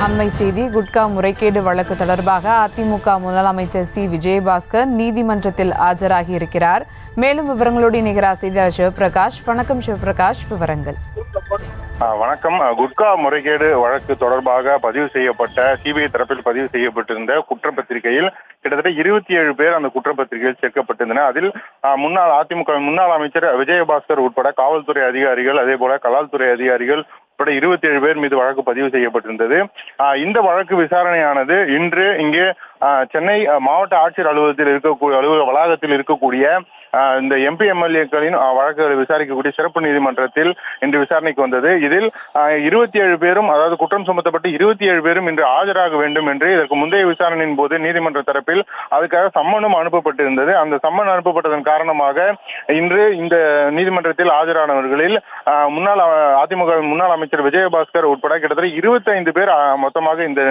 அண்மை செய்தி. குட்கா முறைகேடு வழக்கு தொடர்பாக அதிமுக முன்னாள் அமைச்சர் சி விஜயபாஸ்கர் நீதிமன்றத்தில் ஆஜராகி இருக்கிறார். மேலும் விவரங்களோடு இணைகிறார் செய்தியாளர் சிவபிரகாஷ். வணக்கம் சிவபிரகாஷ், விவரங்கள். வணக்கம். குட்கா முறைகேடு வழக்கு தொடர்பாக பதிவு செய்யப்பட்ட சிபிஐ தரப்பில் பதிவு செய்யப்பட்டிருந்த குற்றப்பத்திரிகையில் கிட்டத்தட்ட 27 பேர் அந்த குற்றப்பத்திரிகையில் சேர்க்கப்பட்டிருந்தனர். அதில் முன்னாள் அதிமுக முன்னாள் அமைச்சர் விஜயபாஸ்கர் உட்பட காவல்துறை அதிகாரிகள், அதே போல கலால்துறை அதிகாரிகள் உட்பட 27 பேர் மீது வழக்கு பதிவு செய்யப்பட்டிருந்தது. இந்த வழக்கு விசாரணையானது இன்று இங்கே சென்னை மாவட்ட ஆட்சியர் அலுவலகத்தில் இருக்கக்கூடிய அலுவலக வளாகத்தில் இருக்கக்கூடிய இந்த எம்பி எம்எல்ஏக்களின் வழக்குகளை விசாரிக்கக்கூடிய சிறப்பு நீதிமன்றத்தில் இன்று விசாரணைக்கு வந்தது. இதில் 27 பேரும், அதாவது குற்றம் சுமத்தப்பட்டு 27 பேரும் இன்று ஆஜராக வேண்டும் என்று இதற்கு முந்தைய விசாரணையின் போது நீதிமன்ற தரப்பில் அதுக்காக சம்மனும் அனுப்பப்பட்டிருந்தது. அந்த சம்மன் அனுப்பப்பட்டதன் காரணமாக இன்று இந்த நீதிமன்றத்தில் ஆஜரானவர்களில் முன்னாள் அதிமுக முன்னாள் அமைச்சர் விஜயபாஸ்கர் உட்பட கிட்டத்தட்ட 25 பேர் மொத்தமாக இந்த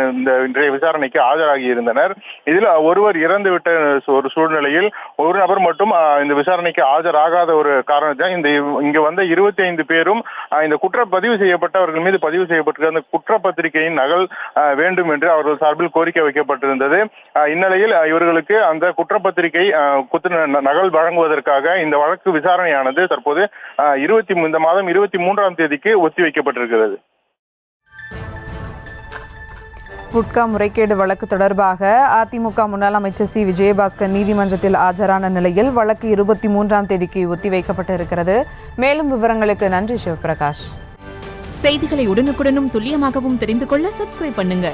இன்றைய விசாரணைக்கு ஆஜராகி இருந்தனர். இதில் ஒருவர் இறந்துவிட்ட ஒரு சூழ்நிலையில் ஒரு நபர் மட்டும் இந்த விசாரணைக்கு ஆஜராகாத ஒரு காரணத்தால் இங்கு வந்த 25 பேரும் இந்த பதிவு செய்யப்பட்டவர்கள் மீது பதிவு செய்யப்பட்டிருக்க அந்த குற்றப்பத்திரிகையின் நகல் வேண்டும் என்று அவர்கள் சார்பில் கோரிக்கை வைக்கப்பட்டிருந்தது. இந்நிலையில் இவர்களுக்கு அந்த குற்றப்பத்திரிகை நகல் வழங்குவதற்காக இந்த வழக்கு விசாரணையானது தற்போது இந்த மாதம் 23ஆம் தேதிக்கு ஒத்திவைக்கப்பட்டிருக்கிறது. குட்கா முறைகேடு வழக்கு தொடர்பாக அதிமுக முன்னாள் அமைச்சர் சி விஜயபாஸ்கர் நீதிமன்றத்தில் ஆஜரான நிலையில் வழக்கு 23ஆம் தேதிக்கு ஒத்திவைக்கப்பட்டிருக்கிறது. மேலும் விவரங்களுக்கு நன்றி சிவபிரகாஷ். செய்திகளை உடனுக்குடனும் துல்லியமாகவும் தெரிந்து கொள்ள சப்ஸ்கிரைப் பண்ணுங்க.